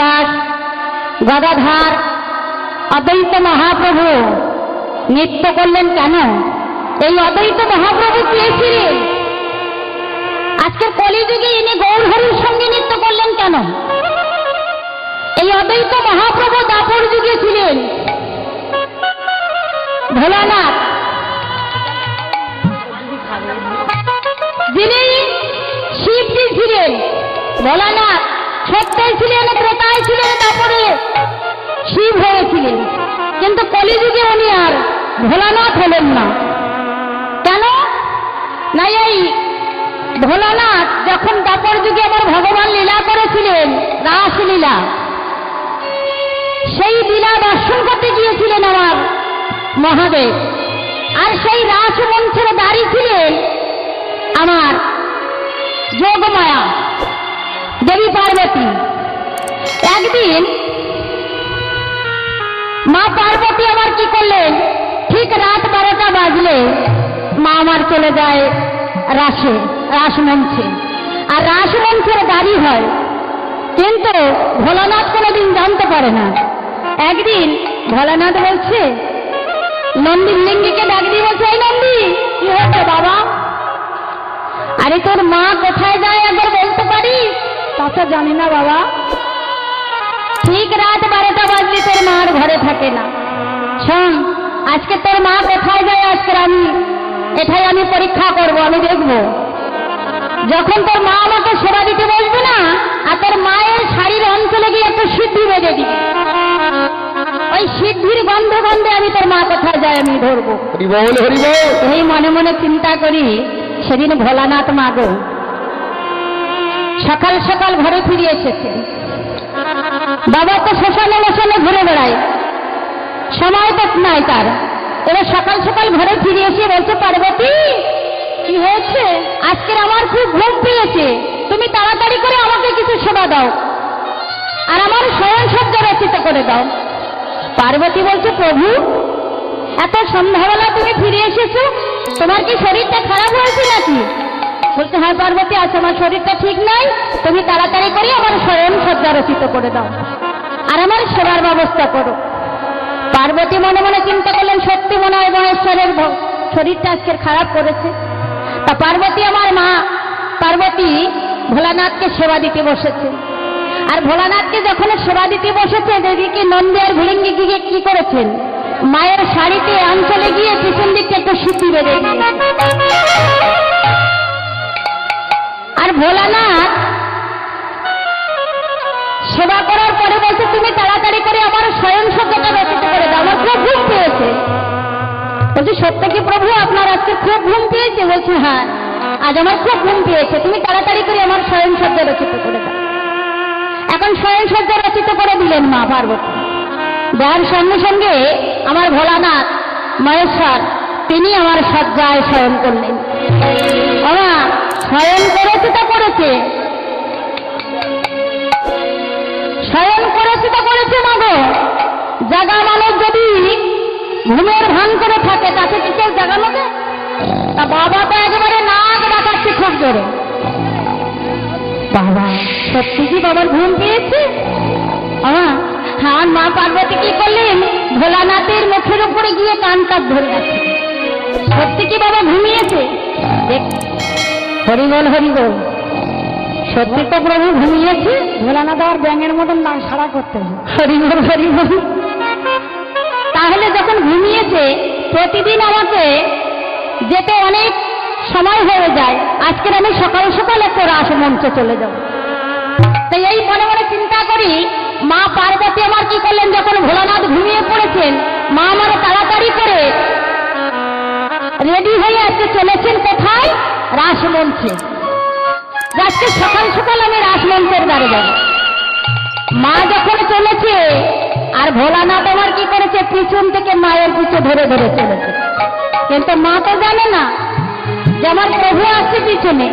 শ্রীনিবাস গদাধর অদ্বৈত মহাপ্রভু নৃত্য করলেন কেন? এই অদ্বৈত মহাপ্রভু কে ছিলেন? আজকের কলিযুগে ইনি গৌরহরির সঙ্গে নৃত্য করলেন কেন? এই অদ্বৈত মহাপ্রভু দাপর যুগে ছিলেন। ভোলানাথ যিনি শিবজি ছিলেন, ভোলানাথ সত্যই ছিলেন, ত্রেতায় ছিলেন, তারপরে শিব হয়েছিলেন। কিন্তু কলিযুগে উনি আর ভোলানাথ হলেন না। কেন না, এই ভোলানাথ যখন দাপর যুগে আমার ভগবান লীলা করেছিলেন, রাসলীলা, সেই লীলা দর্শন করতে গিয়েছিলেন আমার মহাদেব। আর সেই রাসমঞ্চের দাঁড়ি ছিলেন আমার যোগমায়া দেবী পার্বতী। একদিন মা পার্বতী আমার কি করলেন, ঠিক রাত 12টা বাজলে মা আমার চলে যায় রাসমঞ্চে। আর রাসমঞ্চের দাঁড়ি হয়, কিন্তু ভোলানাথ কোনোদিন জানতে পারে না। একদিন ভোলানাথ বলছে, নন্দীর লিঙ্গিকে ডাক দিয়ে বলছে, এই নন্দী কি হয়েছে বাবা? আরে তোর মা কোথায় যায় একবার বলতে পারিস? তা জানি না বাবা। ঠিক রাত 12টা বাজলে তোর মার ঘরে থাকে না। শোন, আজকে তোর মা কোথায় যায় আজকে এটাই আমি পরীক্ষা করব, আমি দেখব। যখন তোর মা আমাকে সেবা দিতে বলবে না, আর তোর মায়ের শাড়ির অঞ্চলে গিয়ে একটু সিদ্ধি বেঁধে দিবি। ওই সিদ্ধির গন্ধে গন্ধে আমি তোর মা কোথায় যায় আমি ধরবো। এই মনে মনে চিন্তা করি। সেদিন ভোলানাথ মাগো সকাল সকাল ঘরে ফিরে এসেছে। বাবা তো শ্মশানে মশানে ঘুরে বেড়ায়, সময় তো নাই তার। এবার সকাল সকাল ঘরে ফিরে এসে বলছে, পার্বতী কি হয়েছে? আজকের আমার খুব ঘুম পেয়েছে, তুমি তাড়াতাড়ি করে আমাকে কিছু সেবা দাও, আর আমার শয়ন সজ্জা রচিত করে দাও। পার্বতী বলছে, প্রভু এত সন্ধ্যাবেলা তুমি ফিরে এসেছো, তোমার কি শরীরটা খারাপ হয়েছে নাকি? বলছে, হ্যাঁ পার্বতী, আজ আমার শরীরটা ঠিক নাই, তুমি তাড়াতাড়ি করে আমার শয়ন সজ্জা রচিত করে দাও আর আমার সেবার ব্যবস্থা করো। পার্বতী মনে মনে চিন্তা করলেন, সত্যি মনে হয় মহেশ্বরের শরীরটা আজকের খারাপ করেছে। তা পার্বতী, আমার মা পার্বতী ভোলানাথকে সেবা দিতে বসেছে। আর ভোলানাথকে যখন সেবা দিতে বসেছে, এদিকে নন্দী আর ভুলিঙ্গি কি করেছেন, মায়ের শাড়িতে অঞ্চলে গিয়ে পিছন দিকটা একটু সিদ্ধি বেঁধে আর ভোলানাথ সেবা করার পরে বলছে, তুমি তাড়াতাড়ি করে আমার শয়ন সজ্জাটা রচিত করে দাও, আমার খুব ঘুম পেয়েছে। বলছি, সত্য কি প্রভু আপনার আজকে খুব ঘুম পেয়েছে? বলছি, হ্যাঁ আজ আমার খুব ঘুম পেয়েছে, তুমি তাড়াতাড়ি করে আমার শয়ন সজ্জা রচিত করে দাও। এখন শয়ন সজ্জা রচিত করে দিলেন মা পার্বতী। দেওয়ার সঙ্গে সঙ্গে আমার ভোলানাথ মহেশ্বর তিনি আমার সজ্জায় শয়ন করলেন। আমার শয়ন করেছে তো করেছে, শয়ন করেছে তো করেছে মাগো। জাগা মানুষ যদি ঘুমের ভান করে থাকে, তাকে কি কেউ জাগানো যায়? তা বাবা তো একেবারে নাক ডাকাচ্ছে খুব জোরে। বাবা সত্যি কি বাবার ঘুম পেয়েছে? হ্যাঁ, মা পার্বতী কি করলেন, ভোলানাথের মুখের উপরে গিয়ে কানটা ধরে আছে। সত্যি কি বাবা ঘুমিয়েছে? হরিবল হরিবল, সত্যি তো প্রভু ঘুমিয়েছে। ভোলানাথ আর ব্যাঙের মতন সাড়া করতে হরিবল হরিবল। তাহলে যখন ঘুমিয়েছে, প্রতিদিন আমাকে যেতে অনেক সময় হয়ে যায়, আজকের আমি সকাল সকাল একটু রাসমঞ্চে চলে যাব। তাই এই মনে মনে চিন্তা করি, মা পার্বতী আমার কি করলেন, যখন ভোলানাথ ঘুমিয়ে পড়েছেন, মা আমার তাড়াতাড়ি করে রেডি হয়ে আজকে চলেছেন কোথায়? রাসমঞ্চে। আজকে সকাল সকাল আমি রাসমঞ্চের দ্বারে যাব। মা যখন চলেছে, আর ভোলানাথ আমার কি করেছে, পিছন থেকে মায়ের পিছু ধরে ধরে চলেছে। কিন্তু মা তো জানে না যে আমার প্রভু আসছে পিছনে।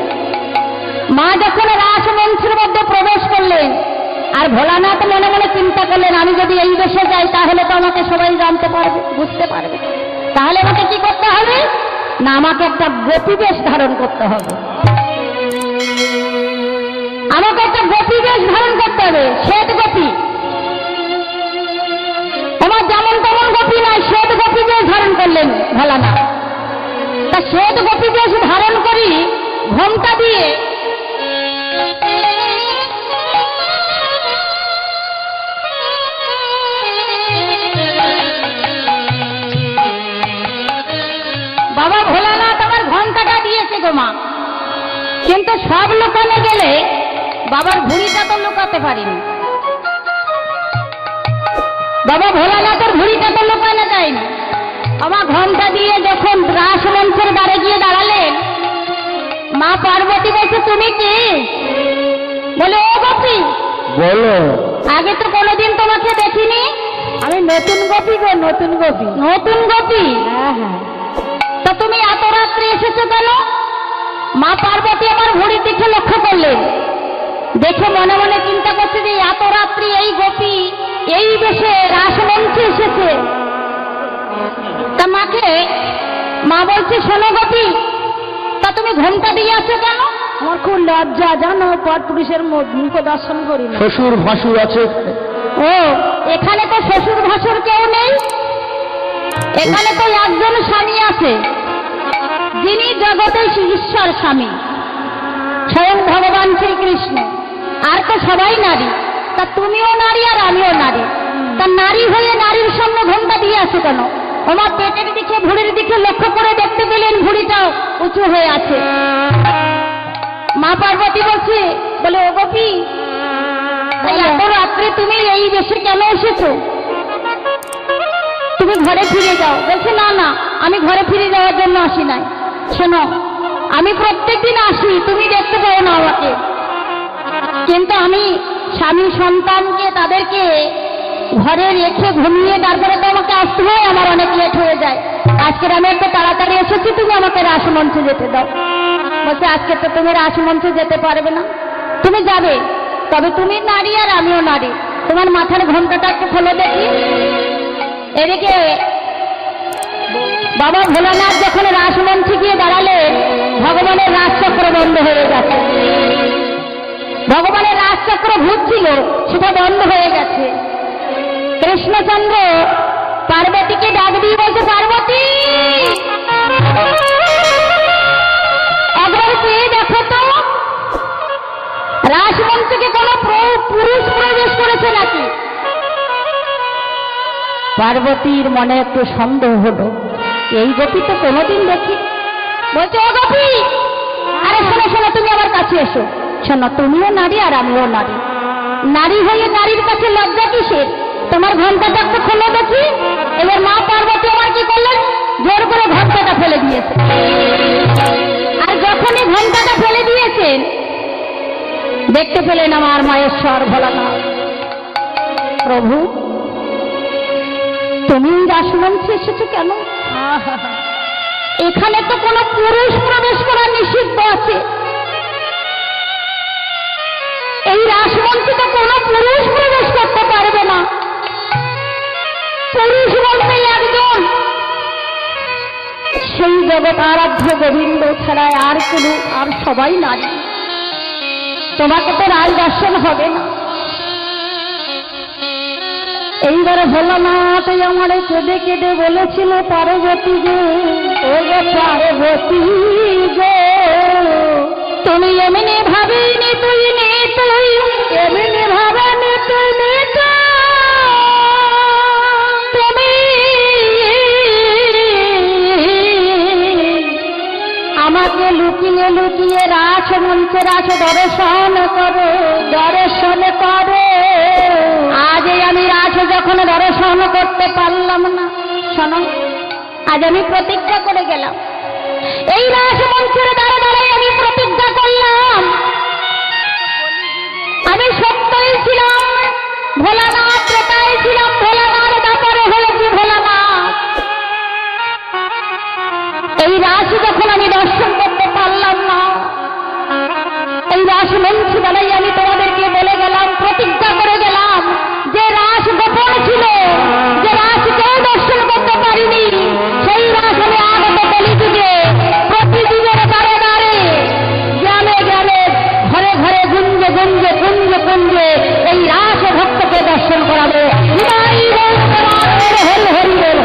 মা যখন রাসমঞ্চের মধ্যে প্রবেশ করলেন, আর ভোলানাথ মনে মনে চিন্তা করলেন, আমি যদি এই দেশে যাই তাহলে তো আমাকে সবাই জানতে পারবে, বুঝতে পারবে। তাহলে আমাকে কি করতে হবে না, আমাকে একটা গোপী বেশ ধারণ করতে হবে। আমাকে একটা গোপী বেশ ধারণ করতে হবে, শ্বেত গোপী। করলেন ভোলানাথ। তা শ্বেত গোপী বেশ ধারণ করি ঘোমটা দিয়ে বাবা ভোলানাথ আমার ঘন্টাটা দিয়েছে গো মা, কিন্তু সব লুকানো গেলে বাবার ভুঁড়িটা তো লুকাতে পারিনি। বাবা ভোলানাথের ভুঁড়িটা তো লুকানো যায়নি। আমার ঘন্টা দিয়ে যখন রাসমঞ্চের দ্বারে গিয়ে দাঁড়ালেন, মা পার্বতী বলছে তুমি কি? বলে ও গোপী বলো। আগে তো কোনোদিন তোমাকে দেখিনি। আমি নতুন গোপী গো, নতুন গোপী। নতুন গোপী? হ্যাঁ হ্যাঁ। তা তুমি এত রাত্রে এসেছো কেন? মা পার্বতী আমার ভুঁড়ির দিকে লক্ষ্য করলেন, দেখে মনে মনে চিন্তা করছে যে এত রাত্রি এই গোপী এই বেশে রাসমঞ্চে এসেছে। তা মাকে মা বলছে শোনো গোপী, তা তুমি ঘোমটা দিয়ে আছো কেন? আমার খুব লজ্জা জানো, পর পুরুষের মুখ দর্শন করি না। শ্বশুর ভাসুর আছে? ও এখানে তো শ্বশুর ভাসুর কেউ নেই, এখানে তো একজন স্বামী আছে, যিনি জগতের ঈশ্বর স্বামী, স্বয়ং ভগবান শ্রীকৃষ্ণ। আর তো সবাই নারী। তা তুমিও নারী আর আমিও নারী। তা নারী হয়ে নারীর সামনে ঘোমটা দিয়ে আছে কেন? আমার পেটের দিকে ভুঁড়ির দিকে লক্ষ্য করে দেখতে পেলেন ভুঁড়িটাও উঁচু হয়ে আছে। মা পার্বতী বলছে, বলে ও গোপী এত রাত্রে তুমি এই বেশে কেন এসেছো? তুমি ঘরে ফিরে যাও। বলছে না না, আমি ঘরে ফিরে যাওয়ার জন্য আসি নাই। শোনো, আমি প্রত্যেকদিন আসি, তুমি দেখতে পাও না আমাকে, কিন্তু আমি স্বামী সন্তানকে তাদেরকে ঘরে রেখে ঘুমিয়ে তারপরে তো আমাকে আসতে হয়, আমার অনেক লেট হয়ে যায়। আজকের আমি একটু তাড়াতাড়ি এসেছি, তুমি আমাকে রাসমঞ্চে যেতে দাও। বলছে আজকে তো তুমি রাসমঞ্চে যেতে পারবে না, তুমি যাবে, তবে তুমি নারী আর আমিও নারী, তোমার মাথার ঘোমটাটা একটু খোলো দেখি। এদিকে বাবা ভোলানাথ যখন রাসমঞ্চে গিয়ে দাঁড়ালেন, ভগবানের রাজচক্র বন্ধ হয়ে গেছে। ভগবানের রাজচক্র ঘুরছিল, সেটা বন্ধ হয়ে গেছে। কৃষ্ণচন্দ্র পার্বতীকে ডাক দিয়ে বলছে, পার্বতী একবার পেয়ে দেখো তো রাসমঞ্চে কোনো পুরুষ প্রবেশ করেছে নাকি? পার্বতীর মনে একটু সন্দেহ হলো, এই গোপী তো কোনোদিন দেখি। বলছে ও গোপী, আরে শোনো শোনো, তুমি আমার কাছে এসো। শোনো, তুমিও নারী আর আমিও নারী, নারী হয়ে নারীর কাছে লজ্জা কিসের? তোমার ঘন্টাটা একটু খোলো দেখি। এবার মা পার্বতী আমার কি করলেন, জোর করে ঘন্টাটা ফেলে দিয়েছে। আর যখনই ঘন্টাটা ফেলে দিয়েছেন, দেখতে পেলেন আমার মায়েশ্বর ভোলানাথ। প্রভু তুমি রাসমঞ্চে এসেছো কেন? এখানে তো কোনো পুরুষ প্রবেশ করা নিষিদ্ধ আছে, এই রাসমঞ্চে তো কোনো পুরুষ প্রবেশ করতে পারবে না। পুরুষ বলতে একজন, সেই জগৎ আরাধ্য গোবিন্দ ছাড়া আর কোনো, আর সবাই নারী। তোমাকে তো রাজ দর্শন হবে না। এইবারে ভোলানাথ আমার কেঁদে কেঁদে বলেছিল, পার্বতী গো, ও গো পার্বতী গো, তুমি এমনি ভাবিনি তুই নে তুই, এমনি ভাবেনি তুই নে তুমি, আমাকে লুকিয়ে লুকিয়ে রাসমঞ্চে রাস দর্শন করো, দর্শন করো। আজ আমি রাস যখন দর্শন করতে পারলাম না, শোনো, আজ আমি প্রতিজ্ঞা করে গেলাম, এই রাসমঞ্চের দ্বারা দ্বারাই আমি প্রতিজ্ঞা করলাম, আমি সত্যই ছিলাম ভোলানাথ, ত্রেতায় ছিলাম ভোলানাথ, তারপরে হয়েছি ভোলানাথ। এই রাস যখন আমি দর্শন করতে পারলাম না, এই রাসমঞ্চে দ্বারাই আমি তোমাদেরকে বলে গেলাম, প্রতিজ্ঞা করে গেলাম, যে রাস গোপন ছিল, যে রাস কেউ দর্শন করতে পারিনি, সেই রাস আমি আগত কলিযুগে প্রতিদিনের দ্বারে দ্বারে গ্রামে গ্রামে ঘরে ঘরে গুঞ্জে গুঞ্জে কুঞ্জে কুঞ্জে এই রাস ভক্তকে দর্শন করাবে। হরি হরি বল।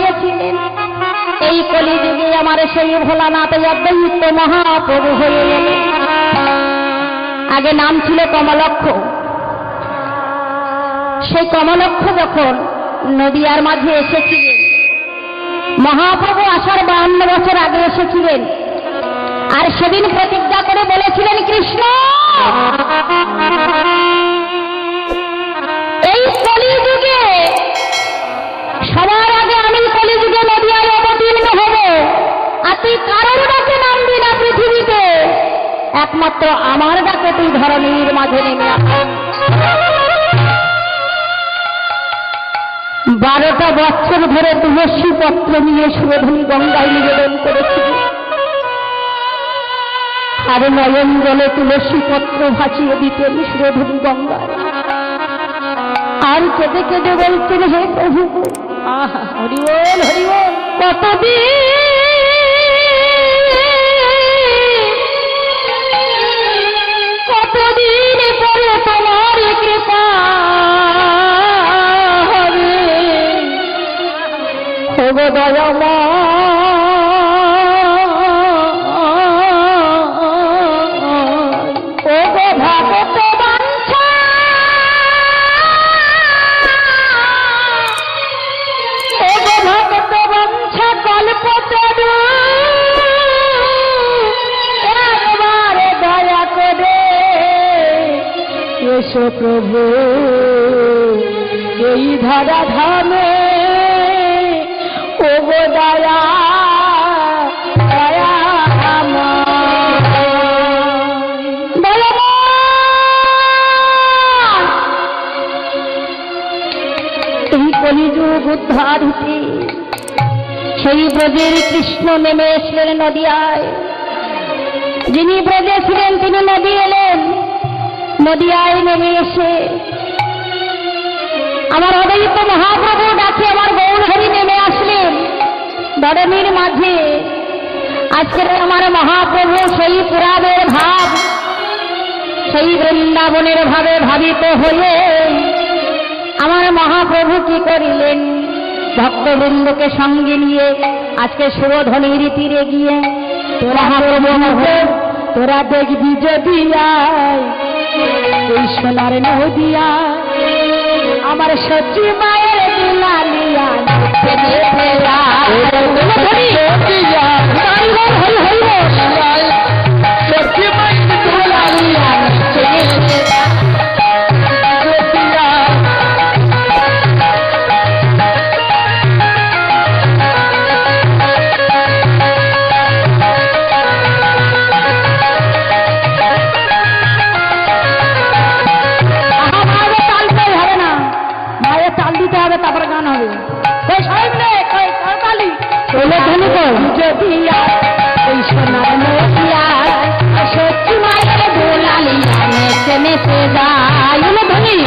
এসেছিলেন। এই কলিযুগে আমার সেই ভোলানাথ অদ্বৈত মহাপ্রভু হয়ে এলেন। আগে নাম ছিল কমলক্ষ। সেই কমলক্ষ যখন নদিয়ার মাঝে এসেছিলেন, মহাপ্রভু আসার 52 বছর আগে এসেছিলেন। আর সেদিন প্রতিজ্ঞা করে বলেছিলেন, কৃষ্ণ এই কলিযুগে সবার আগে আমি কলিযুগে নদিয়ায় অবতীর্ণ হব, আর তুই কারোর ডাকে নামবি না পৃথিবীতে, একমাত্র আমার ডাকে তুই ধরণীর মাঝে নেমে আস। 12টা বছর ধরে তুলসী পত্র নিয়ে সুরধনী গঙ্গায় নিবেদন করেছিল, আর নয়ন জলে তুলসী পত্র ভাসিয়ে দিতেন সুরধনী গঙ্গায়। আর কেঁদে কেঁদে বলতেন, হে প্রভু, হরি বল হরি বল, কতদিন পরে তোমার কৃপা হবে, ওগো দয়াময়, ওগো ভগত বাঞ্ছা, ওগো ভগত বাঞ্ছা কল্পতরু, একবারে দয়া করে এসো প্রভু এই ধরা ধামে, ওগো দয়া দয়া এই কলিযুগ উদ্ধার হতে সেই ব্রজের কৃষ্ণ নেমে এসলেন নদিয়ায়। যিনি ব্রজে ছিলেন তিনি নদী এলেন, নদিয়ায় নেমে এসে আমার অদ্বৈত মহাপ্রভু ডাকে আমার গৌরহরি নেমে আসলেন ধরণীর মাঝে। আজকের আমার মহাপ্রভু সেই পুরাণের ভাব, সেই বৃন্দাবনের ভাবে ভাবিত হয়ে আমার মহাপ্রভু কি করিলেন, ভক্তবৃন্দকে সঙ্গে নিয়ে আজকে সুরধনীর তীরে গিয়ে মহাপ্রভু তোরা দেখবি যদি ওই সোনার নদিয়া আমার সত্যি মায়ের দুলালিয়া তারপরে গান হবে। ওই সোনার নদিয়া সত্যি মায়ের দোলালিয়া নেচে নেচে যায় ধনী।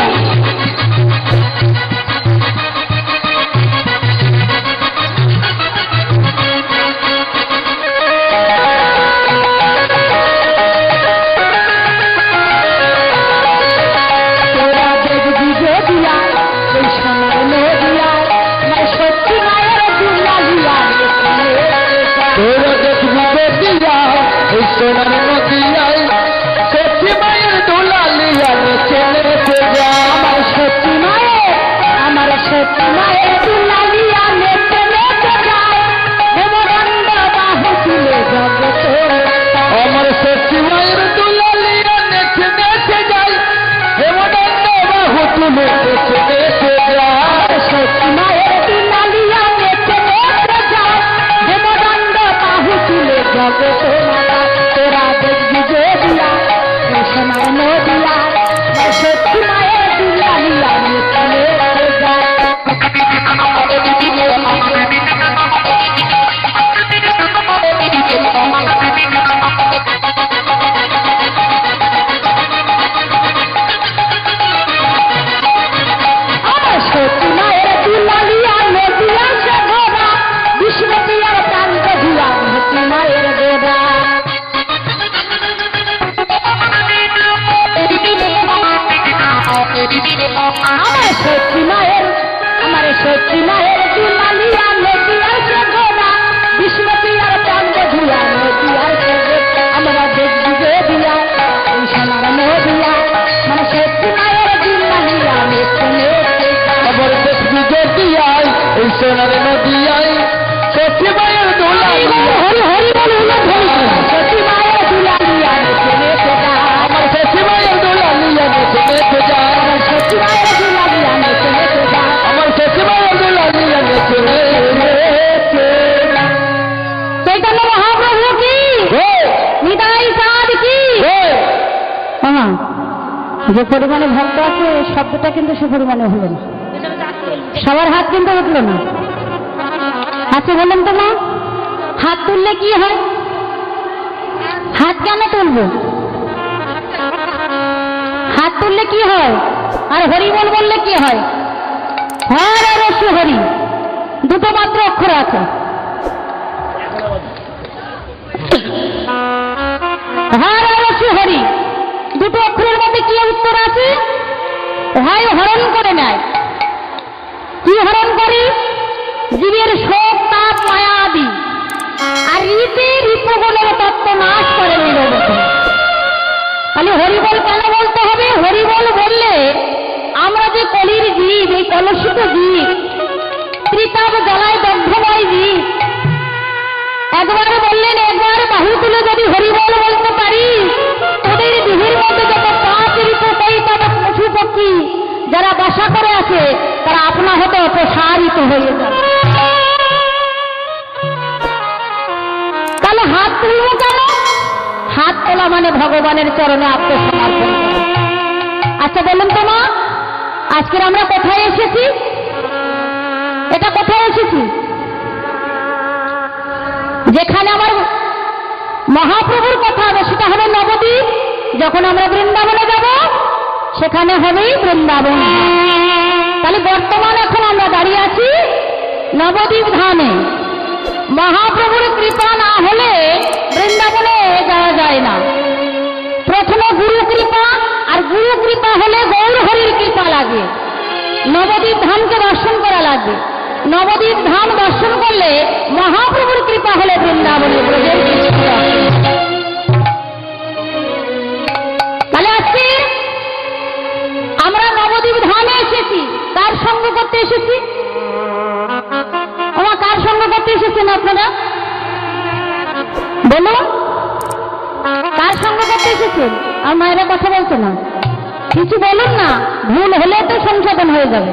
তোরা দেখবি যদিয়া ওই সোনার নদিয়া সত্যি মায়ের দোলালিয়া, তোরা দেখবি যদিয়া ওই সোনার নদিয়ায় সত্যি মায়ের দোলালিয়া নেচে নেচে যায়। আমার সত্যি মায়ের দোলালিয়া নেচে নেচে যায়, দেবদণ্ড বাহু তুলে জগত। আমার সত্যি মায়ের দোলালিয়া নেচে নেচে যায়, দেবদণ্ড বাহু তুলে নেচে নেচে যায়। সত্যি মায়ের দোলালিয়া নেচে নেচে যায়, দেবদণ্ড বাহু তুলে জগত। তোরা যে পরিমাণে ভক্ত আছে শব্দটা কিন্তু সে পরিমাণে হলো না, সবার হাত কিন্তু উঠল না। আচ্ছা বলুন তো মা, হাত তুললে কি হয়? হাত কেন তুলবো? হাত তুললে কি হয়? আর হরি বল বললে কি হয়? হর আর রস্য হরি, দুটো মাত্র অক্ষর আছে। হর আর রস্য হরি দুটো অক্ষরের মধ্যে কি উত্তর আছে? হয় হরণ করে নেয়। কি হরণ করে? জীবের শোক তাপ মায়া আদি, আর রীতি রিপুগুণের তত্ত্ব নাশ করে নিরবত। তাহলে হরিবল কেন বলতে হবে? হরিবল বললে আমরা যে কলির জীব, এই কলুষিত জীব, ত্রিতাপ জ্বালায় দগ্ধময় জীব, একবার বললেন একবার বাহু তুলে যদি হরিবল বলতে পারি, ওদের দেহের মধ্যে যত পাঁচ ঋতু কৈতব পশু পক্ষী যারা বাসা করে আছে তারা আপনা হতে অপসারিত হয়ে যাবে। তাহলে হাত তুলব কেন? হাত তোলা মানে ভগবানের চরণে আত্মসমর্পণ করা। আচ্ছা বলুন তো মা, আজকের আমরা কোথায় এসেছি? এটা কোথায় এসেছি? যেখানে আমার মহাপ্রভুর কথা হবে সেটা হবে নবদ্বীপ। যখন আমরা বৃন্দাবনে যাব সেখানে হবেই বৃন্দাবন। তাহলে বর্তমান এখন আমরা দাঁড়িয়ে আছি নবদ্বীপ ধামে। মহাপ্রভুর কৃপা না হলে বৃন্দাবনে যাওয়া যায় না। প্রথমে গুরু কৃপা, আর গুরু কৃপা হলে গৌর হরির কৃপা লাগে। নবদ্বীপ ধামকে দর্শন করা লাগবে। নবদ্বীপ ধাম দর্শন করলে মহাপ্রভুর কৃপা হলে বৃন্দাবনে ব্রজের কৃপা। তাহলে আজকে আমরা নবদ্বীপ ধামে এসেছি, কার সঙ্গ করতে এসেছি? আমার কার সঙ্গ করতে এসেছেন আপনারা? বলুন, কার সঙ্গ করতে এসেছেন? আর মায়েরা কথা বলছে না, কিছু বলুন না, ভুল হলে তো সংশোধন হয়ে যাবে।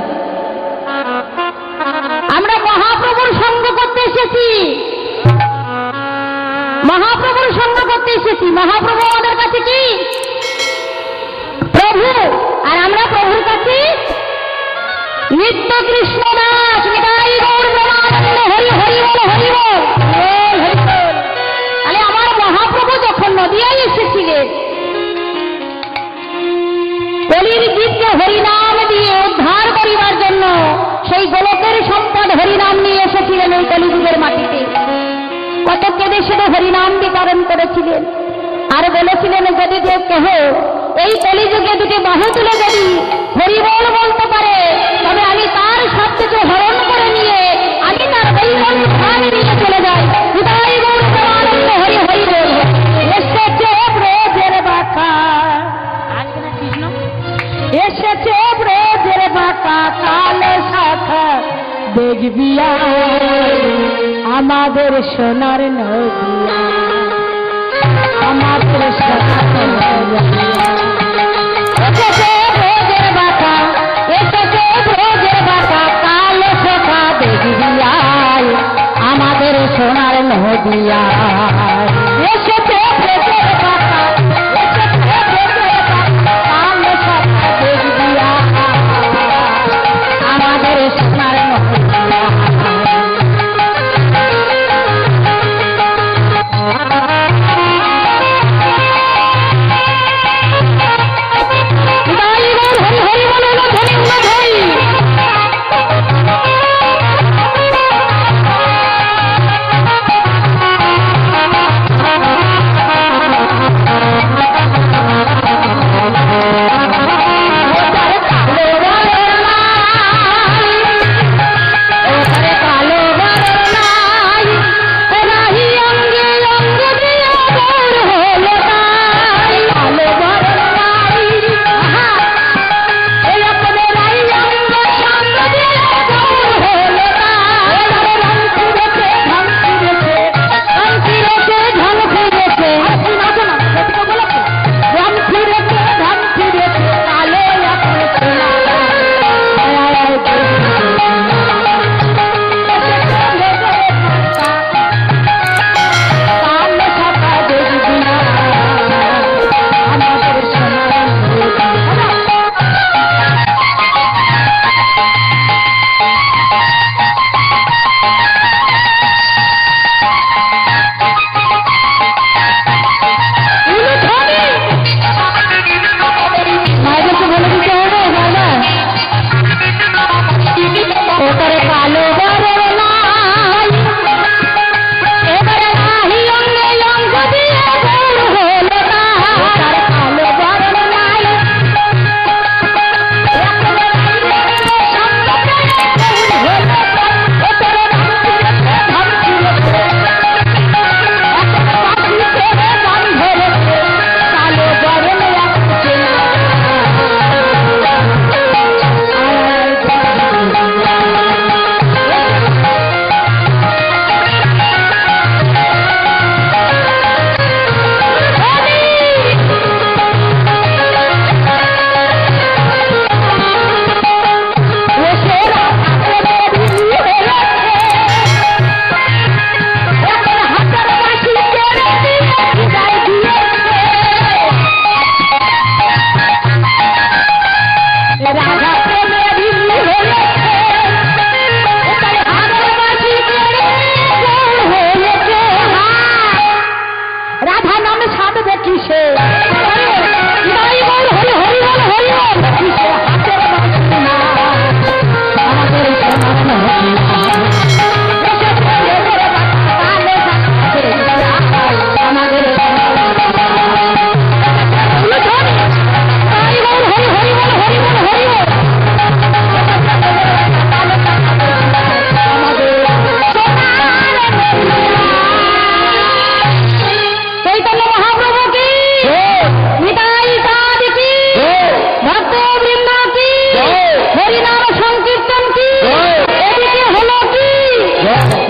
আমরা মহাপ্রভুর সঙ্গ করতে এসেছি, মহাপ্রভুর সঙ্গ করতে এসেছি। মহাপ্রভু আমাদের কাছে কি? প্রভু। আর আমরা প্রভুর কাছে নিত্য কৃষ্ণ দাস, নিতাই গৌর প্রেমানন্দ, হরি হরি বল, হরি বল, হরি বল। তাহলে আমার মহাপ্রভু যখন নদিয়ায় এসেছিলেন, কলির জীবকে হরিনাম দিয়ে উদ্ধার করিবার জন্য সেই গোলকের সম্পদ হরিনাম নিয়ে এসেছিলেন এই কলিযুগের মাটিতে। কত কেঁদে সেটা হরিনাম বিতরণ করেছিলেন। আর বলেছিলেন যদি কেহ এই কলিযুগে দুটি বাহু তুলে যদি হরিবল বলতে পারে, তবে আমি তার সব কিছু হরণ করে নিয়ে আমি তার হরিবল স্থানে নিয়ে চলে যাই। হৃদয় গৌর প্রেমানন্দ, হরি হরি বল। এসেছে ব্রজের বাঁকা, এসেছে ব্রজের বাঁকা কালে শাখা, দেখবি আমাদের সোনার নদিয়া, আমাদের সোনার নদিয়া। এসেছে ব্রজের বাঁকা, এসেছে ব্রজের বাঁকা কালে শাখা, দেখবি আমাদের সোনার নদিয়া। এসেছে ব্রজের বাঁকা, এসেছে ব্রজের বাঁকা কালে শাখা, দেখবি আমাদের সোনার নদিয়া।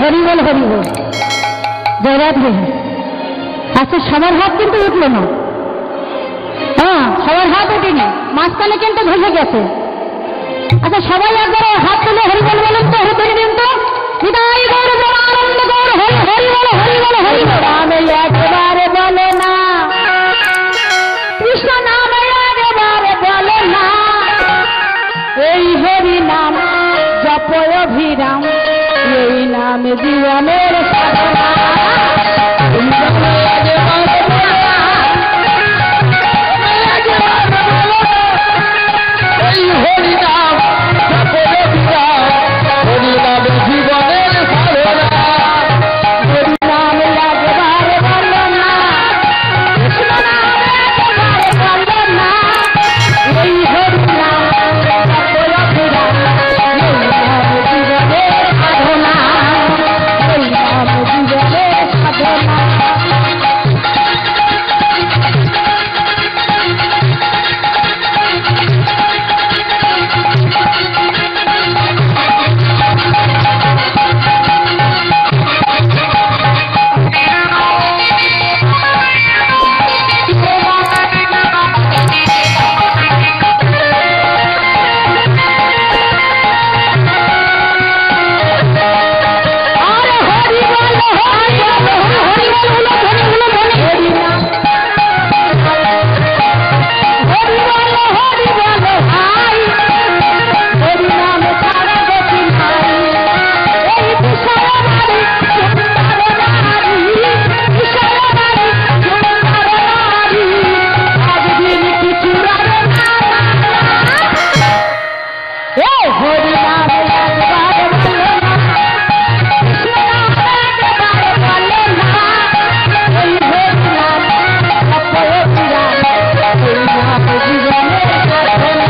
হরি বল হরি বল, জয় রাধে। আচ্ছা সবার হাত কিন্তু উঠলো না, হ্যাঁ সবার হাত উঠেনি, মাঝখানে কিন্তু ধসে গেছে। আচ্ছা সবাই একবার হাত তুলে হরি বল বলুন তো, হরি দিন তো। বিদায় গৌর আনন্দ গৌর, হরি হরি বল হরি বল হরি বল। আমি একবারে বলে না কৃষ্ণ নাম, একবারে বলে না এই হরি নাম জপয় অভিরাম, এই নাম জীবনের সাধনা। এই হরি নাম জপয় অভিরাম, হরি নাম জীবনের সাধনা। হরি নাম একবারে বলে না কৃষ্ণ নাম, একবারে বলে না এই হরি নাম জপয় অভিরাম, এই নাম জীবনের সাধনা, এই নাম জীবনের সাধনা। আরে হরি বল হরি বল হরি বল হরি বল হরি নাম, হরি বল হরি বল হাই, হরি নাম ছাড়া গতি নাই। এই বিশাল নারী সুন্দর নারী, বিশাল নারী সুন্দর নারী, একদিন কিছু রাবে না। এই হরি নাম একবার বলে না কৃষ্ণ নাম, একবার বলে না এই হরি নাম জপয় অভিরাম, এই নাম জীবনের সাধনা।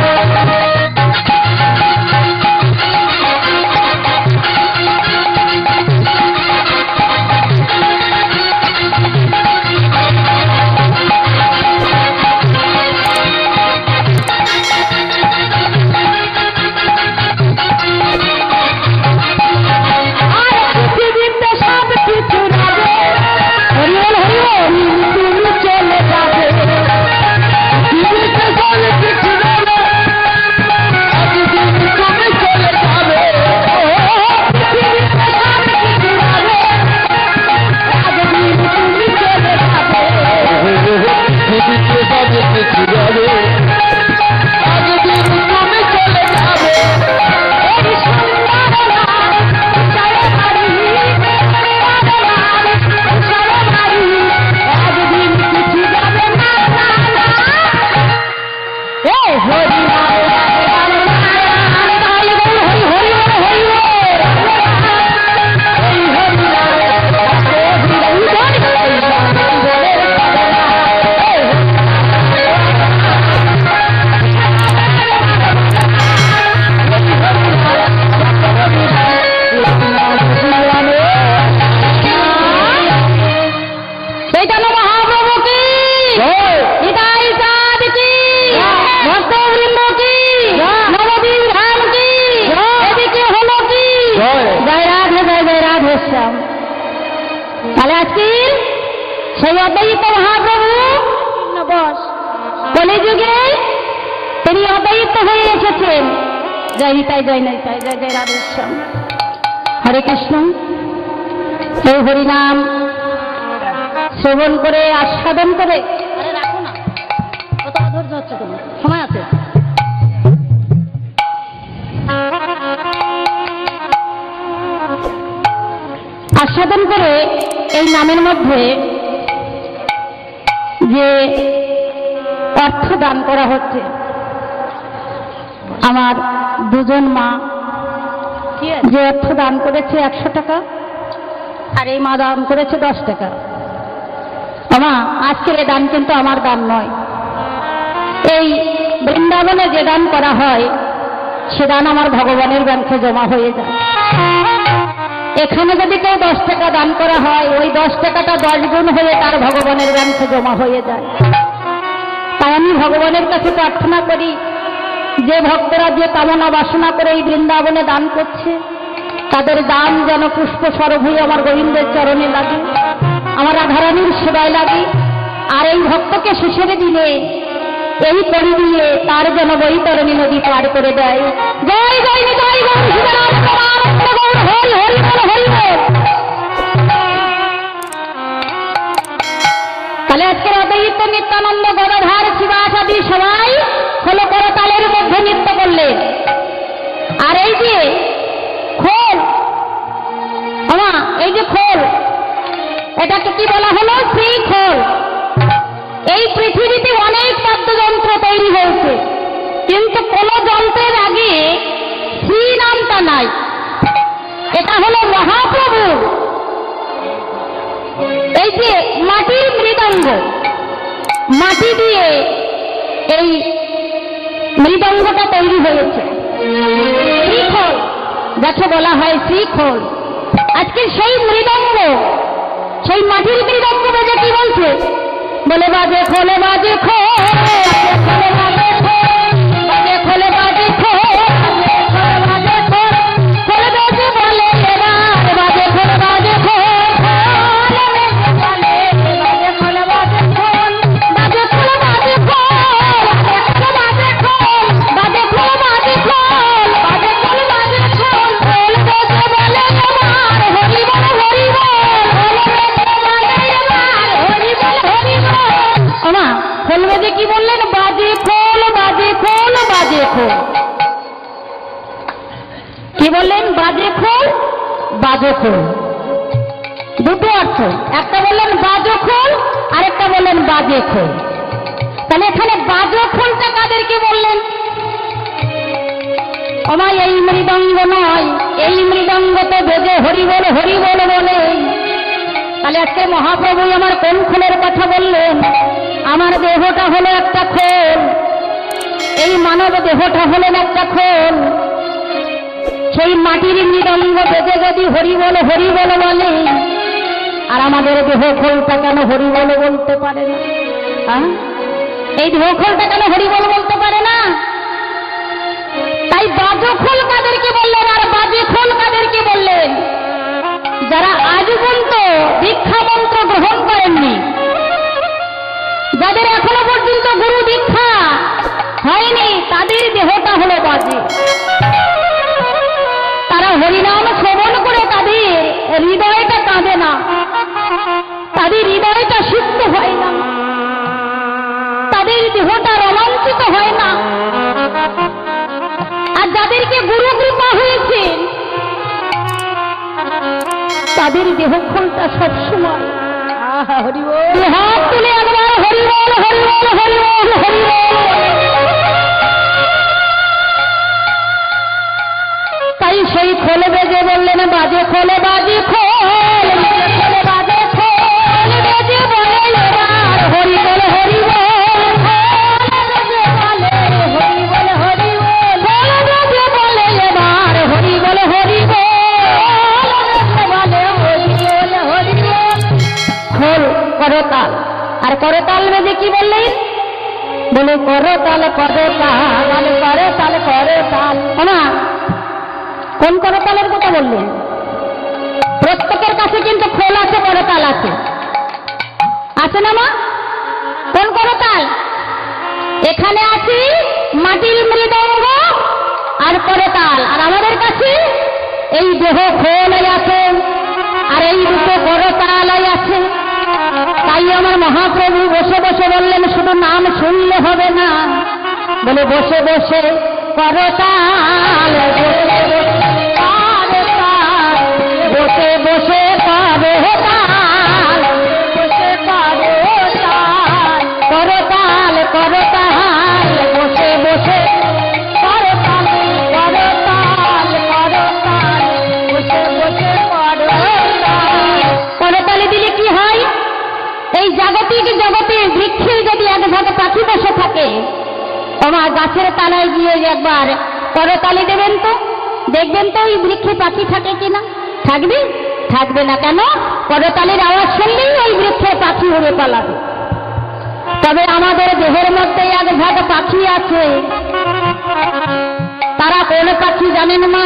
আর পৃথিবীতে সব কিছু যাবে, হরি বল হরি বল, তুমি চলে যাবে। পৃথিবীতে সব কিছু যাবে, একদিন তুমি চলে যাবে। ও পৃথিবীতে সব কিছু যাবে, একদিন তুমি চলে যাবে। পৃথিবীতে সব কিছু যাবে, একদিন তুমি চলে যাবে। এই সুন্দর নাম বিশাল নারী, সুন্দর নাম বিশাল নারী, একদিন কিছু যাবে না, না, না। এই হরি নাম একবার তাই বল হরি হরি বল হরি বল, এই হরি নাম অভিরাম, এই নাম জীবনের সাধনা। এই চৈতন্য মহাপ্রভু কি, নিতাই চাঁদ কি, ভক্তবৃন্দ কি, নবদ্বীপ ধাম কি, এদিকে হলো কি, জয়। জয় রাধে জয় জয় রাধে শ্যাম। তাহলে আজকে সেই অদ্বৈত মহাপ্রভু বস কলিযুগে তিনি অদ্বৈত হয়ে এসেছেন। জয় নিতাই জয় নিতাই জয় জয় রাধে শ্যাম। হরে কৃষ্ণ। এই হরিনাম শ্রবণ করে আস্বাদন করে, আরে রাখো না, কত ধৈর্য হচ্ছে তোমার, সময় আছে। আস্বাদন করে এই নামের মধ্যে যে অর্থ দান করা হচ্ছে, আমার দুজন মা যে অর্থ দান করেছে 100 টাকা, আর এই মা দান করেছে 10 টাকা। আমা আজকের এই দান কিন্তু আমার দান নয়, এই বৃন্দাবনে যে দান করা হয় সে দান আমার ভগবানের ব্যাংকে জমা হয়ে যায়। এখানে যদি কেউ 10 টাকা দান করা হয়, ওই 10 টাকাটা 10 গুণ হয়ে তার ভগবানের ব্যাংকে জমা হয়ে যায়। তাই আমি ভগবানের কাছে প্রার্থনা করি, যে ভক্তরা যে কামনা বাসনা করে এই বৃন্দাবনে দান করছে, তাদের দান যেন পুষ্প স্বরূপ হয়ে আমার গোবিন্দের চরণে লাগে, আমার রাধারানীর সেবায় লাগে। আর এই ভক্তকে শেষের দিনে এই করি দিয়ে তার যেন বৈতরণী নদী পার করে দেয়। জয় জয় জয় গৌর শিবরাম পরমানন্দ গৌর, হরি হরি বল হরি বল। তাহলে আজকের অদ্বৈত নিত্যানন্দ গদাধর শিবাসাদি সবাই হলো করতালের মধ্যে নৃত্য করলেন। আর এই যে খোল, আমা এই যে খোল, এটাকে কি বলা হলো? শ্রী খোল। এই পৃথিবীতে অনেক বাদ্যযন্ত্র তৈরি হয়েছে, কিন্তু কোন যন্ত্রের আগে শ্রী নামটা নাই। এটা হলো মহাপ্রভু। এই যে মাটির মৃদঙ্গ, মাটি দিয়ে এই মৃদঙ্গটা তৈরি হয়েছে, শ্রীখোল যাকে বলা হয় শ্রীখোল। আজকে সেই মৃদঙ্গ, সেই মাটির মৃদঙ্গ বেজে কি বলছে? বলে বাজে খোলে বাজে খোল, খোলে বাজে খোল, বাজে খোলে বাজে খোল, বাজে খোল, খোলে বাজে বলে এবার বাজে খোলে বাজে খোল, বাজে খোলে বাজে খোল, বাজে খোলে বাজে খোল, বাজে খোলে বাজে খোল, বাজে খোলে বাজে খোল, বাজে খোল, খোল বাজে বলে এবার হরি বল হরি বল, হরি বল হরি বল। আমা খোল বাজে কি বললেন? বাজে খোল, বাজে খোল, বাজে খোল। কি বললেন? বাজে খোল, বাজে খোল। দুটো অর্থ, একটা বললেন বাজো খোল, আরেকটা বললেন বাজে খোল। তাহলে এখানে বাজো খোলটা কাদেরকে বললেন? আমা এই মৃদঙ্গ নয়, এই মৃদঙ্গ তো বেজে হরি বল হরি বল বলে। তাহলে আজকে মহাপ্রভু আমার কোন খোলের কথা বললেন? আমার দেহটা হলো একটা খোল, এই মানব দেহটা হলেন একটা খোল। সেই মাটির মৃদঙ্গ বেজে যদি হরি বল বলে, আর আমাদের দেহ খোলটা কেন হরি বল বলতে পারে না? এই দেহ খোলটা কেন হরি বল বলতে পারে না? তাই বাজো খোল কাদেরকে বললেন আর বাজে খোল কাদেরকে বললেন? যারা আজ পর্যন্ত দীক্ষা মন্ত্র গ্রহণ করেননি, যাদের এখনো পর্যন্ত গুরু দীক্ষা হয়নি, তাদের দেহটা হলো বাজে। তারা হরিনাম শ্রবণ করে তাদের হৃদয়টা কাঁদে না, তাদের হৃদয়টা সিদ্ধ হয় না, তাদের দেহটা রোমাঞ্চিত হয় না। আর যাদেরকে গুরু কৃপা হয়েছে, তাদের দেহ খোলটা সবসময় হাত তুলে একবার হরি বল হরি বল হরি বল হরি বল। তাই সেই খোলে বেজে বললেন বাজে খোলে বাজে খোল, খোলে বাজে খোল বেজে বলে এবার হরি বল হরি বল, হরি বল হরি বল, বেজে বলে এবার হরি বল হরি বল, খোল করতাল। আর করতাল বেজে কি বললেন? বলে করতাল করতাল করতাল করতাল। না, কোন করতালের কথা বললেন? প্রত্যেকের কাছে কিন্তু খোল আছে, করতাল আছে, আছে না মা? কোন করতাল? এখানে আছে মাটির মৃদঙ্গ আর করতাল, আর আমাদের কাছে এই দেহ খোল আছে আর এই দুটো করতাল আছে। তাই আমার মহাপ্রভু বসে বসে বললেন শুধু নাম শুনলে হবে না, বলে বসে বসে করতাল, বসে বসে পাবে তাল, বসে পাবে তাল, করতাল করতাল, বসে বসে করতাল করতাল করতাল, বসে বসে করতাল। করতালে দিলে কি হয়? এই জাগতিক জগতে বৃক্ষে যদি এক ভাগে পাখি বসে থাকে, আমার গাছের তলায় গিয়ে একবার করতালি দেবেন তো, দেখবেন তো ওই বৃক্ষে পাখি থাকে কিনা? থাকবে? থাকবে না। কেন? করতালির আওয়াজ শুনলেই ওই বৃক্ষে পাখি উড়ে পালাবে। তবে আমাদের দেহের মধ্যে এক ভাগ পাখি আছে, তারা কোন পাখি জানেন মা?